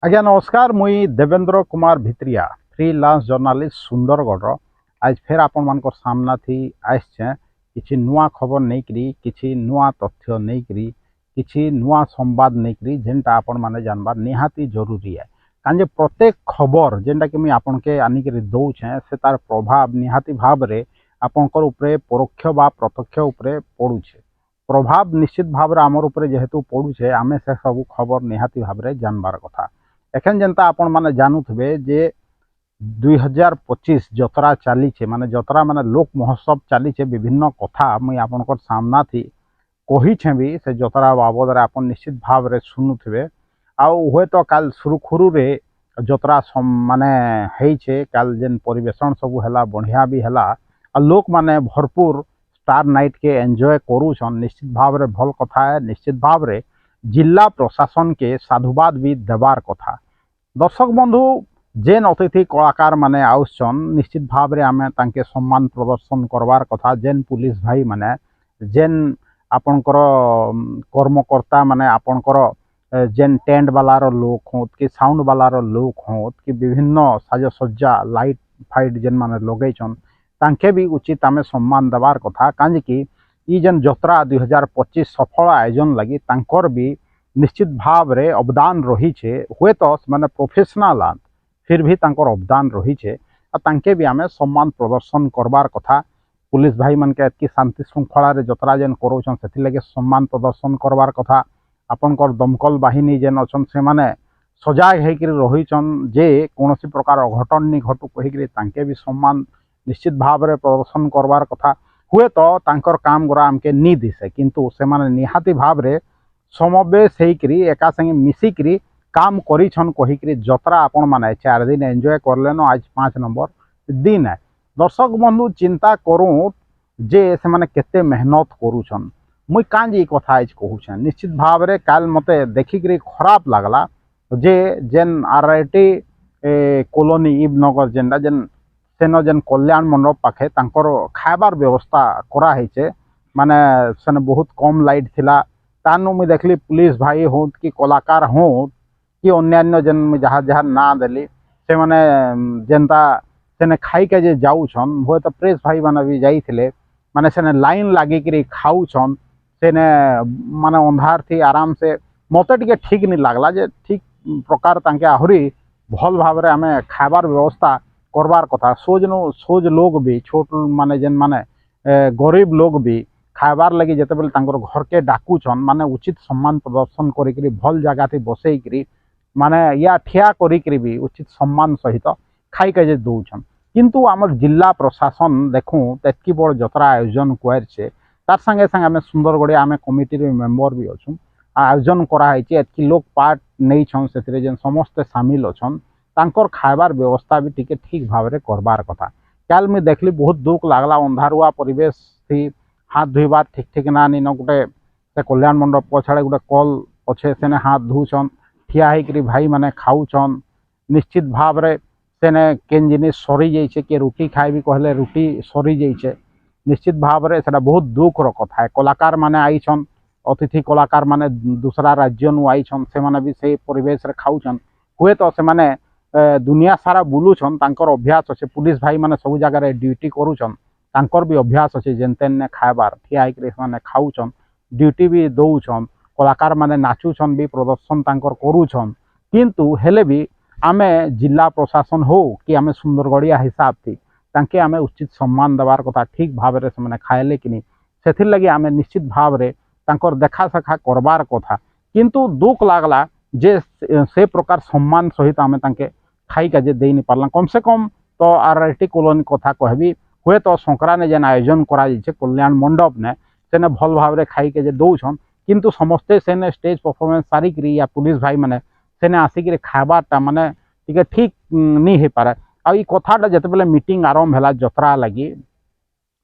आज्ञा नमस्कार मुई देवेंद्र कुमार भित्रिया फ्रीलांस जर्नालिस्ट सुंदरगढ़ आज फिर आपण मान सामना थी आसचे किसी नुआ खबर नहीं करी किसी नुआ तथ्य नहीं करी किसी नुआ संवाद नहीं करी जेनटा आपण माने जानबार निहाती जरूरी है काजे प्रत्येक खबर जेनटा कि मुई आपण के आनिक दौचे से तार प्रभाव निहाती भाव रे आपणकर उपरे परोक्ष बा प्रत्यक्ष उपरे पड़ुछे प्रभाव निश्चित भाव रे आमर उपरे जेहेतु पड़ुछे आमे से सब खबर निहाती भाव रे जानबार कथा एखन जेनता आपण माने जानुथबे जे 2025 जतरा चली माने जतरा माने लोक महोत्सव चली विभिन्न कथा मुई आपनकर सामना थी कही भी से जतरा बाबद आपन निश्चित भाव रे सुनुथबे आउ हुए तो काल सुरुखुरु रे जतरा माने हेइछे काल जेन परिवेशन सब हला बढ़िया भी हला आ लोक माने भरपूर स्टार नाइट के एंजॉय करूछन निश्चित भाव रे भल कथा है निश्चित भाव रे जिला प्रशासन के साधुवाद भी देवार कथा दर्शक बंधु जेन अतिथि कलाकार माने आउसन निश्चित भाव रे आमे तांके सम्मान प्रदर्शन करवार कथा जेन पुलिस भाई माने जेन आपनकर कर्मकर्ता माने आपनकर जेन टेंट वालार लोक होत कि साउंड वालार लोक होत कि विभिन्न साजसज्जा लाइट फाइट जेन माने लगेछन तांके भी उचित आमे सम्मान देवार कथा काजे कि ई जेन जत्रा 2025 सफल आयोजन लगी तांकर भी निश्चित भाव रे अवदान रही छे हुए तो माने प्रोफेशनल फिर भी तांकर अवदान रही छे आ तांके भी आमे सम्मान प्रदर्शन करवार कथा पुलिस भाई मन के की शांति श्रृंखला रे जतरा जेन करोछन सेथि लगे सम्मान प्रदर्शन करवार कथा आपनकर दमकल बाहिनी जेन अछन से माने सजाग हेकि रहिछन जे कोनोसी प्रकार अघटन नि घटु कहिकि तांके भी सम्मान निश्चित भाव रे प्रदर्शन करवार कथा हुए तो तांकर काम गोरा आमके नी दिसे किंतु से माने निहाती भाव रे समवेश होकरी एका संगे मिसिकी काम करिछन कहिकरी जतरा आपण माने 4 दिन एंजॉय करलेन आज 5 नंबर दिन है दर्शक बंधु चिंता करूँ जे से माने केते मेहनत करूछन मुई कांजी कथा आज कहूछन निश्चित भाव रे काल मते देखिकरी खराब लागला जे जेन आरआईटी कॉलोनी इबनगर जेनडा जेन सेनो जेन कल्याण मंडप पाखे तांकर खाबार व्यवस्था करा हेचे माने सेने बहुत कम लाइट थिला तानु मुझे देखली पुलिस भाई हो कि कलाकार हो कि अन्यान्य जेन जहाँ जहाँ ना देली से माने जेनता सेने खाई के जे जाऊछन हुए तो प्रेस भाई माने भी जाइथिले माने सेने लाइन लागिकरी खाऊछन सेने माने अंधार थी आराम से मते टिके ठीक नहीं लागला जे ठीक प्रकार तांके आहुरी भल भाव रे हमें खाबार व्यवस्था करवार कथा सोज लोग भी छोट माने जेन माने गरीब लोग भी खाबार लगी जिते बेले तांकर घर के डाकुछन माने उचित सम्मान प्रदर्शन करिकरी भल जगह थी बसईकरी माने या ठिया करिकरी भी उचित सम्मान सहित खाई के जे दौछन किंतु आमर जिला प्रशासन देखूँ एतकी बड़ जतरा आयोजन करछे तार संगे संगे आमे सुंदरगढ़ आमे कमिटी रे मेंबर भी अछुं आयोजन कराई एतकी लोग पार्ट नहीं छन सेतिरे जेन समस्त शामिल अछन तांकर खाबार व्यवस्था भी टिके ठीक भाव रे करबार कथा काल में देखली बहुत दुख लागला अंधारुआ परिवेश थी हाथ धोबार ठीक ठीक ना नी न गोटे से कल्याण मंडप पछाड़े गोटे कल अच्छे सेने हाथ धोछन ठिया होकर भाई माने खाऊछन निश्चित भाव रे सेने केन जिनिस सरी जाइछे के रुटी खाइबी कहले रुटी सरी जाइछे निश्चित भाव रे सेटा बहुत दुखर कथा है कलाकार माने आइछन अतिथि कलाकार माने दूसरा राज्य नु आइछन से माने भी से परिवेश रे खाऊछन हुए तो से माने दुनिया सारा बुलुछन तांकर अभ्यास अच्छे पुलिस भाई माने सब जगह ड्यूटी करूछन तांकर भी अभ्यास अच्छे जेनतेन ने खाबार ठिया होकर खाऊछन ड्यूटी भी दौछन कलाकार माने नाचुछन भी प्रदर्शन तांकर करूछन किंतु हेले भी आमे जिला प्रशासन हो कि आमे सुंदरगढ़िया हिसाब थी तांके आमे उचित सम्मान देवार कथा ठीक भाव रे से खाएले कि सेथिर लगी आमे निश्चित भाव रे तांकर देखा सखा करबार कथा किंतु दुख लागला जे से प्रकार सम्मान सहित आमे तांके खाई का जे दे नहीं पारला कम से कम तो आरआईटी कॉलोनी कथा कहबी हुए तो संक्रांति जेन आयोजन करा कल्याण मंडप ने सेने भल भाव रे खाई के जे दौछन किंतु समस्ते सेने स्टेज परफॉर्मेंस सारिकरी या पुलिस भाई माने सेने आसिक खाबाटा माने टिके ठीक नहीं हो पारे आ कथाटा जिते बेले मीटिंग आरंभ है जतरा लगी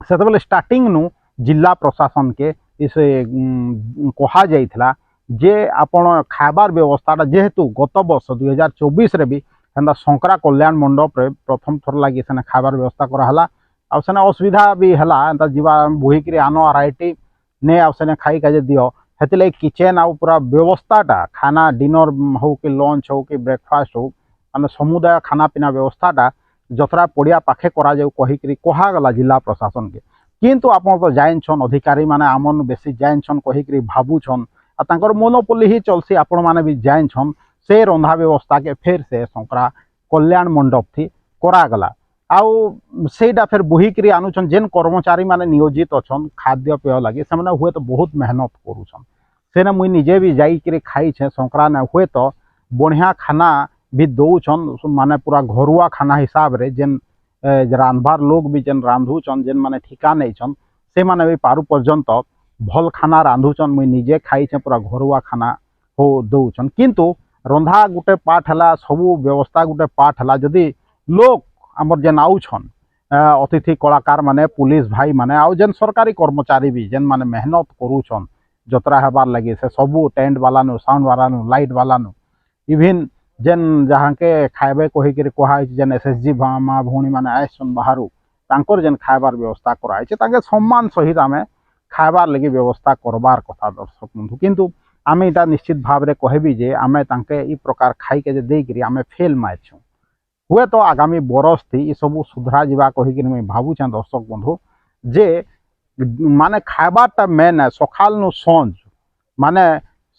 से बेले स्टार्टिंग नु जिला प्रशासन के इस कहा जाइथिला जे आपण खाबार व्यवस्था जेहेतु गत वर्ष 2024 रे भी हेन्दा संकरा कल्याण मंडप रे प्रथम थर लगी सेने खाबार व्यवस्था कराला आ सेने असुविधा भी हला एंता जीवा बोहिकरी आनो आरआईटी ने आ सेने खाई का जे दियो हेतिलागि किचेन आउ पूरा व्यवस्थाटा खाना डिनर हो कि लंच हो कि ब्रेकफास्ट हो माने समुदाय खाना पीना व्यवस्थाटा जतरा पड़िया पाखे करा जाऊ कहिकरी कहागला जिला प्रशासन के किंतु आपण तो जाइन अधिकारी माने आमन बेसी जाइन कहिकरी भाबुछन आ तांकर मोनोपोली ही चलसी आपण माने भी जाइन से रंधा व्यवस्था के फिर से संकरा कल्याण मंडप थी करागला आउ सेटा फिर बोहिकरी आनुछन जेन कर्मचारी माने नियोजित अछन खाद्य पेय लगे से माने हुए तो बहुत मेहनत करूछन सेने मुई निजे भी जाइकरी खाई छे संकरा ने हुए तो बढ़िया खाना भी दौछन माने पूरा घरुआ खाना हिसाब रे जेन रांधबार लोग भी जेन रांधुछन जेन माने ठिका नहीं छन से माने भी पारु पर्यंत भल खाना रांधुछन मुई निजे खाई छे पूरा घरुआ खाना हो दौछन किंतु रंधा गुटे पार्ट हला सबू व्यवस्था गुटे पार्ट हला जदि लोग आमर जेन आउछन अतिथि कलाकार माने पुलिस भाई माने आउ जेन सरकारी कर्मचारी भी जेन माने मेहनत करूछन जतरा हेबार लगे से सबू टेंट वाला नु साउंड वाला नु लाइट वाला नु इवन जेन जहाँ के खाइबे कहिकर कहा जेन एसएसजी माँ भौणी माने आइसन बाहर तांकर जेन खाइबार व्यवस्था कराई ताके सम्मान सहित आमे खाइबार लगी व्यवस्था करबार कथा दर्शक बंधु किंतु आमे इटा निश्चित भाव रे कहबी जे आमे तांके ई प्रकार खाई के जे देकरी आमे फेल मारछु हुए तो आगामी बरस थी ये सब सुधरा जीवा कहिक मुझे भावुचे दर्शक बंधु जे माने खाइबाटा मेन है सकाल नु संज माने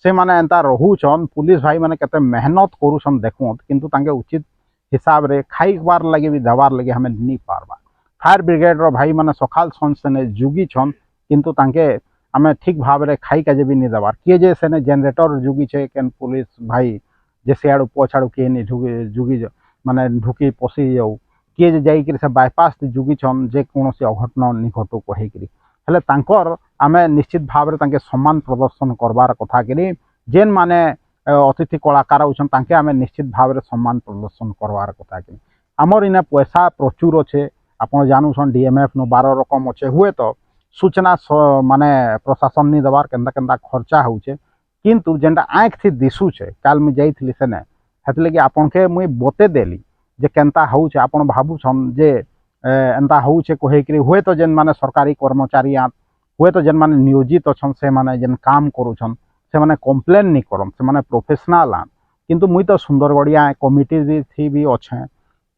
से माने एंता रहुछन पुलिस भाई माने केते मेहनत करूछन देखुत किंतु तांके उचित हिसाब रे खाइबार लगे भी देवार लगे हमें नहीं पारबा फायर ब्रिगेड रो भाई माने सकाल संज से जुगी छन किंतु तांके आमे ठीक भाव रे खाई के भी नहीं देवार किए जे से जनरेटर जुगी छे केन पुलिस भाई जे सियाड़ू पछाड़ू किए नहीं जुगी माने ढुकी पशि जाऊ किए जाइकरी से बायपास जुगी छन जे कौन से अघटन निघटू कहिकरी हेले तांकर आमे निश्चित भाव रे तांके सम्मान प्रदर्शन करबार कथा करी जेन माने अतिथि कलाकार होछन तांके आमे निश्चित भाव रे सम्मान प्रदर्शन करबार कथा करी आमर इने पैसा प्रचुर अच्छे आपण जानूछन डीएमएफ नु 12 रकम अच्छे हुए तो सूचना माने प्रशासन नहीं देवार केंदा केंदा खर्चा होचे किंतु जेनटा आँख थी दिशुचे काल मुझे जाइथिली सेने हेतले कि आपन के मुई बते देली जे केनता होचे आपन भाबुछन जे एंता होचे कहिकरी हुए तो जेन माने सरकारी कर्मचारी हुए तो जेन माने नियोजित अछन से माने जेन काम करूछन से माने कंप्लेन नहीं करन से माने प्रोफेशनल किंतु मुई तो सुंदरगढ़िया कमिटी थी भी अच्छे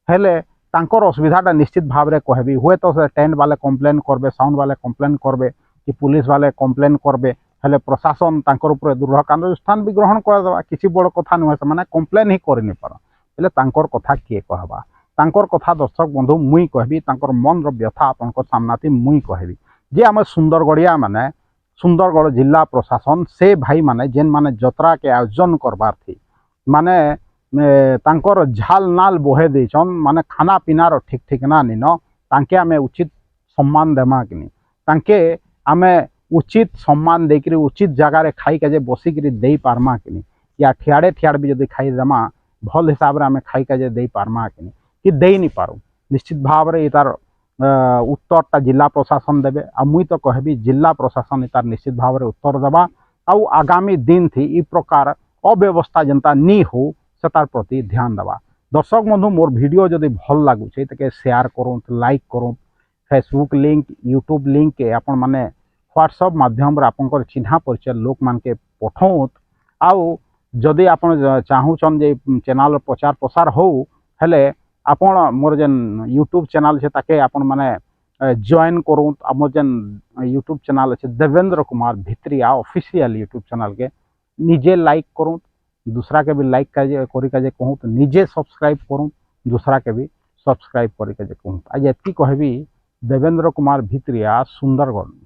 हेले तांकर असुविधाटा निश्चित भाव रे कहबी हुए तो से टेंट वाले कंप्लेन करबे साउंड वाले कंप्लेन करबे कि पुलिस वाले कंप्लेन करबे हेले प्रशासन तांकर ऊपर दृढ़ कार्यानुष्ठान भी ग्रहण करदेवा किसी बड़ कथा नुहे से माने कंप्लेन ही कर नहीं पार हेले तांकर कथा किए कहबा तांकर कथा दर्शक बंधु मुई कहबी तांकर मन रो व्यथा आपनकर सामनाती मुई कहबी जे आम सुंदरगढ़िया माने सुंदरगढ़ जिला प्रशासन से भाई माने जेन माने जतरा के आयोजन करबार थी माने तांकर झाल नाल बहे देछन माने खाना पीनार ठीक ठिकना निन तांके आमे उचित सम्मान देमा कि तांके आमे उचित सम्मान देकरी उचित जगार खाई के जे बसिकरी दे पारमा कि या ठियाड़े ठियाड़ भी जदि खाई देमा भल हिसाब रे आमे खाई के जे दे पारमा कि दे नहीं पारू निश्चित भाव रे इतार उत्तरटा जिला प्रशासन देबे आ मुई तो कहबी जिला प्रशासन इतार निश्चित भाव रे उत्तर देबा आउ आगामी दिन थी ई प्रकार अव्यवस्था जनता नी हो से तार प्रति ध्यान देवा दर्शक बंधु मोर वीडियो जदि भल लागुचे तो शेयर करूँ लाइक करूँ फेसबुक लिंक यूट्यूब लिंक के आपण माने व्हाट्सएप माध्यम रे आपनकर चिन्हा परिचय लोक मान के पठाऊत आउ जदि आपण चाहूछन जे चैनल प्रचार प्रसार हो हेले आपण मोर जेन यूट्यूब चैनल छे ताके आपण माने जॉइन करूँ आम जेन यूट्यूब चैनल अच्छे Devendra Kumar Bhitriya official YouTube channel के निजे लाइक करूँ दूसरा के भी लाइक करी कहूँ तो निजे सब्सक्राइब करूँ दूसरा के भी सब्सक्राइब करी कहूँ आज एति कहबी देवेंद्र कुमार भित्रिया सुंदरगढ़।